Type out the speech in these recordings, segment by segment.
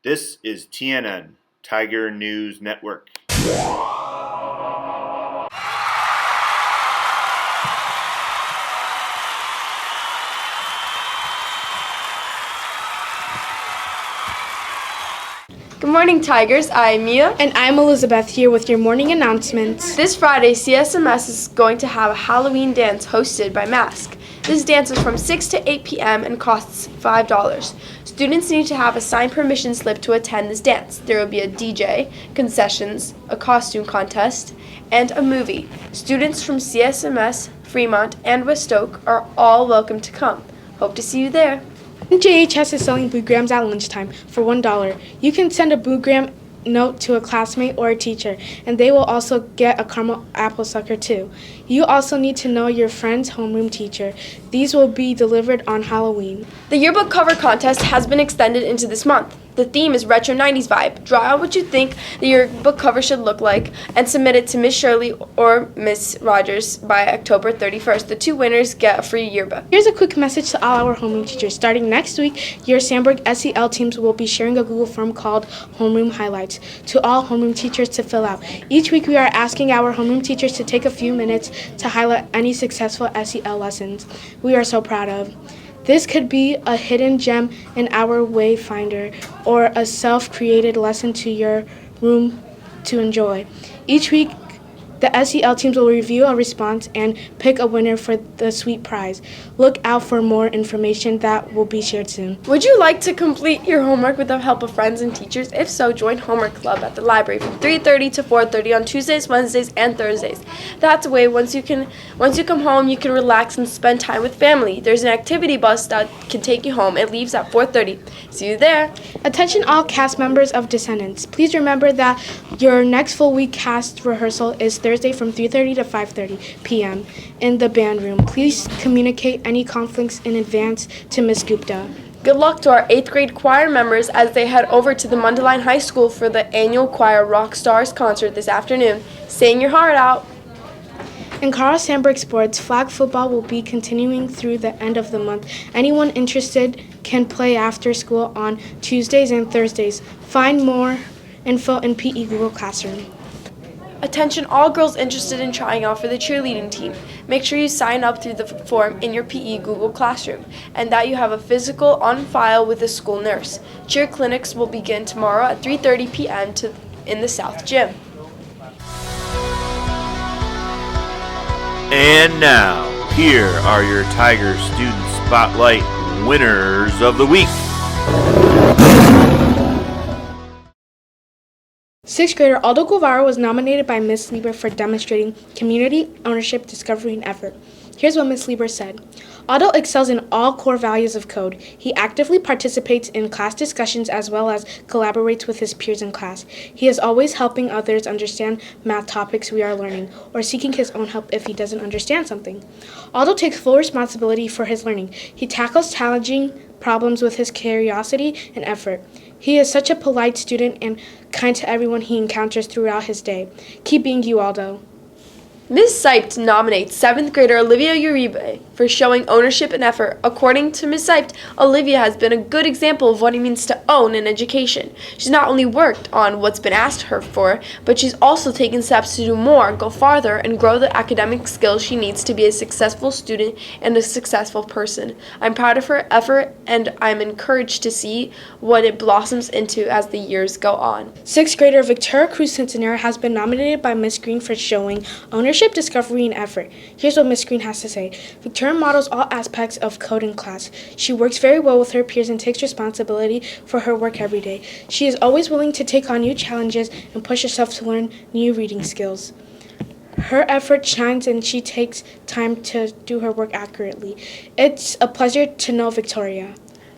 This is TNN, Tiger News Network. Good morning, Tigers. I'm Mia. And I'm Elizabeth here with your morning announcements. This Friday, CSMS is going to have a Halloween dance hosted by Mask. This dance is from 6 to 8 p.m. and costs $5. Students need to have a signed permission slip to attend this dance. There will be a DJ, concessions, a costume contest, and a movie. Students from CSMS, Fremont, and Westoke are all welcome to come. Hope to see you there. JHS is selling boograms at lunchtime for $1. You can send a boogram note to a classmate or a teacher, and they will also get a caramel apple sucker too. You also need to know your friend's homeroom teacher. These will be delivered on Halloween. The yearbook cover contest has been extended into this month. The theme is Retro 90s Vibe. Draw out what you think the yearbook cover should look like and submit it to Miss Shirley or Miss Rogers by October 31st. The two winners get a free yearbook. Here's a quick message to all our homeroom teachers. Starting next week, your Sandburg SEL teams will be sharing a Google form called Homeroom Highlights to all homeroom teachers to fill out. Each week, we are asking our homeroom teachers to take a few minutes to highlight any successful SEL lessons we are so proud of. This could be a hidden gem in our Wayfinder or a self-created lesson to your room to enjoy. Each week, the SEL teams will review a response and pick a winner for the sweet prize. Look out for more information that will be shared soon. Would you like to complete your homework with the help of friends and teachers? If so, join Homework Club at the library from 3:30 to 4:30 on Tuesdays, Wednesdays, and Thursdays. That's a way once you come home, you can relax and spend time with family. There's an activity bus that can take you home. It leaves at 4:30. See you there. Attention all cast members of Descendants. Please remember that your next full week cast rehearsal is Thursday from 3:30 to 5:30 p.m. in the band room. Please communicate any conflicts in advance to Ms. Gupta. Good luck to our 8th grade choir members as they head over to the Mundelein High School for the annual Choir Rock Stars concert this afternoon. Sing your heart out. In Carl Sandburg sports, flag football will be continuing through the end of the month. Anyone interested can play after school on Tuesdays and Thursdays. Find more info in PE Google Classroom. Attention all girls interested in trying out for the cheerleading team. Make sure you sign up through the form in your PE Google Classroom and that you have a physical on file with a school nurse. Cheer clinics will begin tomorrow at 3:30 p.m. in the South Gym. And now, here are your Tiger Student Spotlight winners of the week. 6th grader Aldo Guevara was nominated by Ms. Lieber for demonstrating community, ownership, discovery, and effort. Here's what Ms. Lieber said. Aldo excels in all core values of code. He actively participates in class discussions as well as collaborates with his peers in class. He is always helping others understand math topics we are learning or seeking his own help if he doesn't understand something. Aldo takes full responsibility for his learning. He tackles challenging problems with his curiosity and effort. He is such a polite student and kind to everyone he encounters throughout his day. Keep being you, Aldo. Ms. Siped nominates 7th grader Olivia Uribe for showing ownership and effort. According to Ms. Siped, Olivia has been a good example of what it means to own in education. She's not only worked on what's been asked her for, but she's also taken steps to do more, go farther, and grow the academic skills she needs to be a successful student and a successful person. I'm proud of her effort, and I'm encouraged to see what it blossoms into as the years go on. 6th grader Victoria Cruz Centenera has been nominated by Ms. Green for showing ownership, discovery, and effort. Here's what Ms. Green has to say. Victoria models all aspects of code in class. She works very well with her peers and takes responsibility for her work every day. She is always willing to take on new challenges and push herself to learn new reading skills. Her effort shines and she takes time to do her work accurately. It's a pleasure to know Victoria.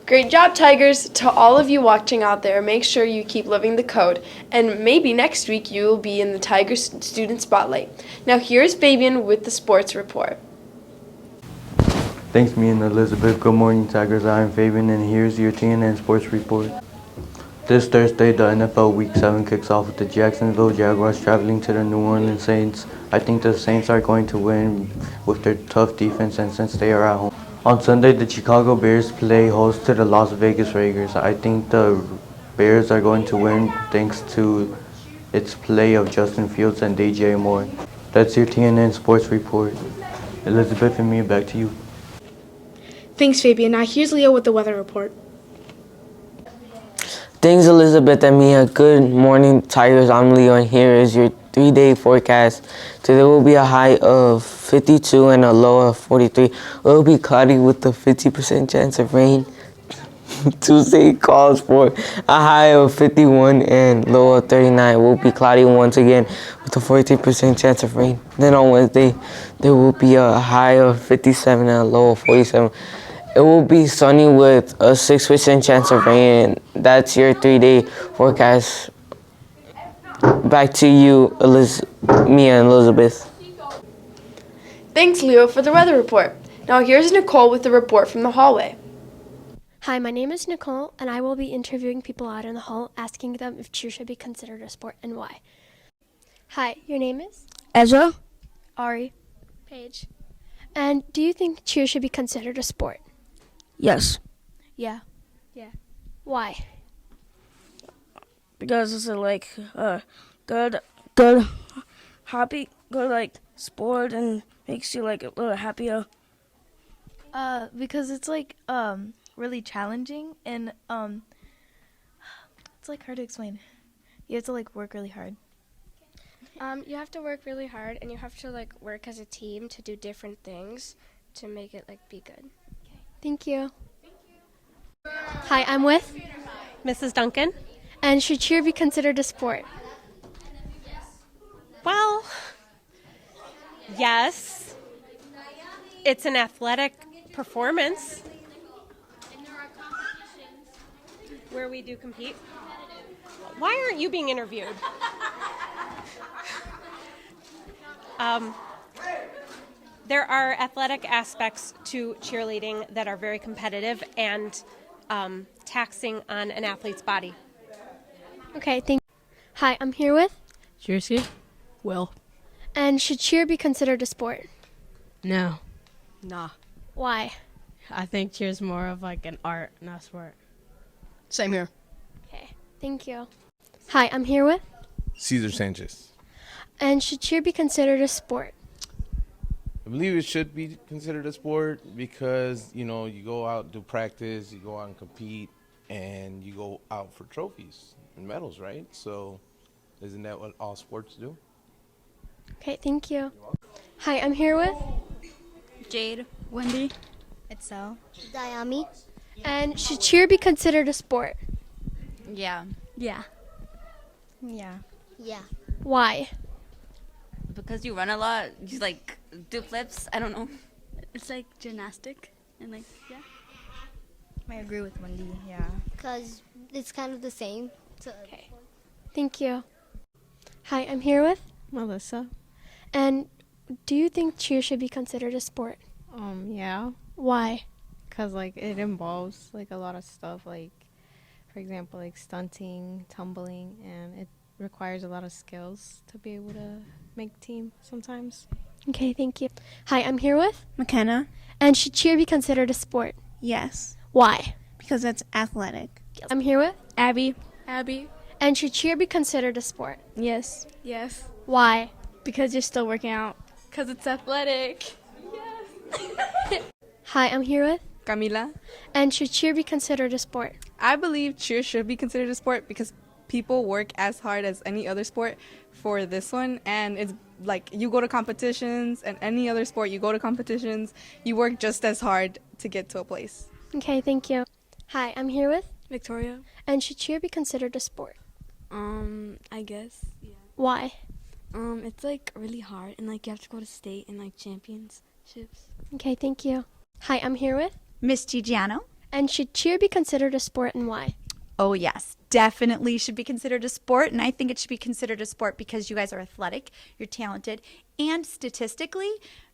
Great job, Tigers! To all of you watching out there, make sure you keep living the code, and maybe next week you will be in the Tiger Student Spotlight. Now here's Fabian with the sports report. Thanks, me and Elizabeth. Good morning, Tigers. I'm Fabian, and here's your TNN sports report. This Thursday, the NFL Week 7 kicks off with the Jacksonville Jaguars traveling to the New Orleans Saints. I think the Saints are going to win with their tough defense, and since they are at home. On Sunday, the Chicago Bears play host to the Las Vegas Raiders. I think the Bears are going to win thanks to its play of Justin Fields and DJ Moore. That's your TNN Sports Report. Elizabeth and Mia, back to you. Thanks, Fabian. Now here's Leo with the weather report. Thanks, Elizabeth and Mia. Good morning, Tigers. I'm Leo, and here is your 3-day forecast. Today will be a high of 52 and a low of 43. It will be cloudy with a 50% chance of rain. Tuesday calls for a high of 51 and low of 39. It will be cloudy once again with a 43% chance of rain. Then on Wednesday, there will be a high of 57 and a low of 47. It will be sunny with a 6% chance of rain. That's your 3-day forecast. Back to you, Mia and Elizabeth. Thanks, Leo, for the weather report. Now here's Nicole with the report from the hallway. Hi, my name is Nicole, and I will be interviewing people out in the hall, asking them if cheer should be considered a sport and why. Hi, your name is? Ezra? Ari. Paige. And do you think cheer should be considered a sport? Yes. Yeah. Why? Because it's good, happy, good sport and makes you a little happier. Because it's really challenging and it's hard to explain. You have to work really hard. You have to work really hard, and you have to work as a team to do different things to make it be good. Thank you. Hi, I'm with Mrs. Duncan? And should cheer be considered a sport? Well, yes. It's an athletic performance where we do compete. Why aren't you being interviewed? There are athletic aspects to cheerleading that are very competitive and taxing on an athlete's body. Okay, thank you. Hi, I'm here with Jersey? Will. And should cheer be considered a sport? No. Nah. Why? I think cheer's more of an art, not a sport. Same here. Okay, thank you. Hi, I'm here with Cesar Sanchez. And should cheer be considered a sport? I believe it should be considered a sport because, you go out, do practice, you go out and compete, and you go out for trophies and medals, right? So isn't that what all sports do? Okay, thank you. Hi, I'm here with Jade. Wendy. Itzel. Diami. And should cheer be considered a sport? Yeah. Yeah. Yeah. Yeah. Why? Because you run a lot, you do flips, I don't know. It's gymnastic and yeah. I agree with Wendy, yeah. Because it's kind of the same. So okay. Thank you. Hi, I'm here with Melissa. And do you think cheer should be considered a sport? Yeah. Why? Because it involves a lot of stuff, for example, stunting, tumbling, and it requires a lot of skills to be able to make team sometimes. Okay, thank you. Hi, I'm here with McKenna. And should cheer be considered a sport? Yes. Why? Because it's athletic. I'm here with Abby. And should cheer be considered a sport? Yes. Why? Because you're still working out. Because it's athletic. Hi, I'm here with Camila. And should cheer be considered a sport? I believe cheer should be considered a sport because people work as hard as any other sport for this one, and it's you go to competitions, and any other sport you go to competitions, you work just as hard to get to a place. Okay, thank you. Hi, I'm here with Victoria. And should cheer be considered a sport? I guess. Yeah. Why? It's really hard, and you have to go to state and championships. Okay, thank you. Hi, I'm here with Miss Gigiano. And should cheer be considered a sport and why? Oh, yes, definitely should be considered a sport. And I think it should be considered a sport because you guys are athletic, you're talented, and statistically,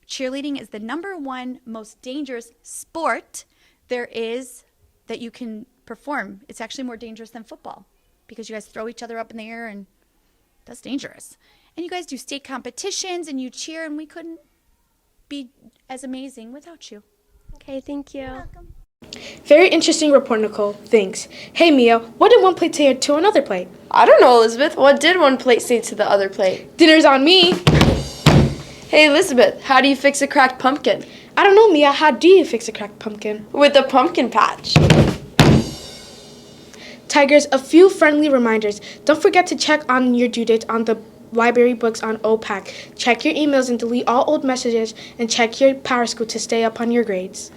cheerleading is the #1 most dangerous sport there is that you can perform. It's actually more dangerous than football because you guys throw each other up in the air, and that's dangerous. And you guys do state competitions and you cheer, and we couldn't be as amazing without you. Okay, thank you. You're welcome. Very interesting report, Nicole. Thanks. Hey, Mia, what did one plate say to another plate? I don't know, Elizabeth. What did one plate say to the other plate? Dinner's on me. Hey, Elizabeth, how do you fix a cracked pumpkin? I don't know, Mia. How do you fix a cracked pumpkin? With a pumpkin patch. Tigers, a few friendly reminders. Don't forget to check on your due dates on the library books on OPAC. Check your emails and delete all old messages, and check your Power School to stay up on your grades.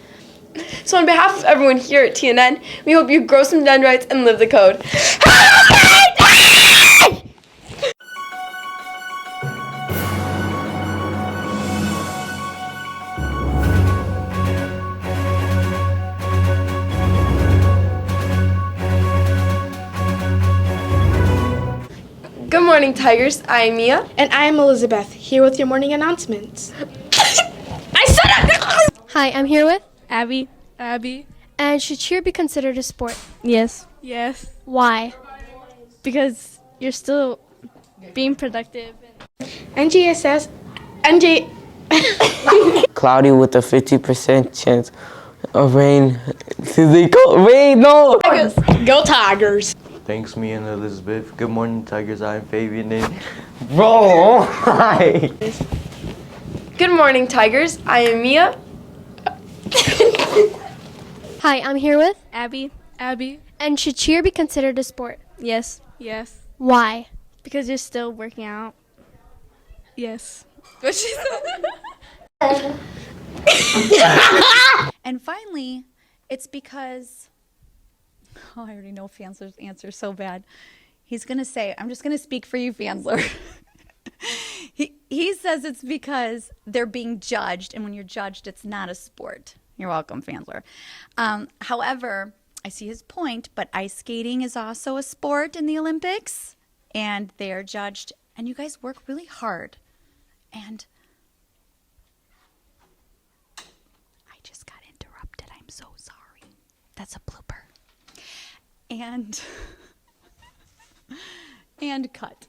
So on behalf of everyone here at TNN, we hope you grow some dendrites and live the code. Good morning, Tigers. I am Mia. And I am Elizabeth, here with your morning announcements. I said it! Hi, I'm here with Abby. Abby. And should cheer be considered a sport? Yes. Yes. Why? Because you're still being productive. NJ. Cloudy with a 50% chance of rain. Rain, no! Go Tigers! Thanks, me and Elizabeth. Good morning, Tigers. I'm Fabian and bro. Hi. Good morning, Tigers. I am Mia. Hi, I'm here with Abby. Abby. And should cheer be considered a sport? Yes. Yes. Why? Because you're still working out. Yes. And finally, it's because, oh, I already know Fansler's answer so bad. He's going to say, I'm just going to speak for you, Fansler. He says it's because they're being judged, and when you're judged, it's not a sport. You're welcome, Fansler. However, I see his point, but ice skating is also a sport in the Olympics, and they're judged, and you guys work really hard. And I just got interrupted. I'm so sorry. That's a blooper. And cut.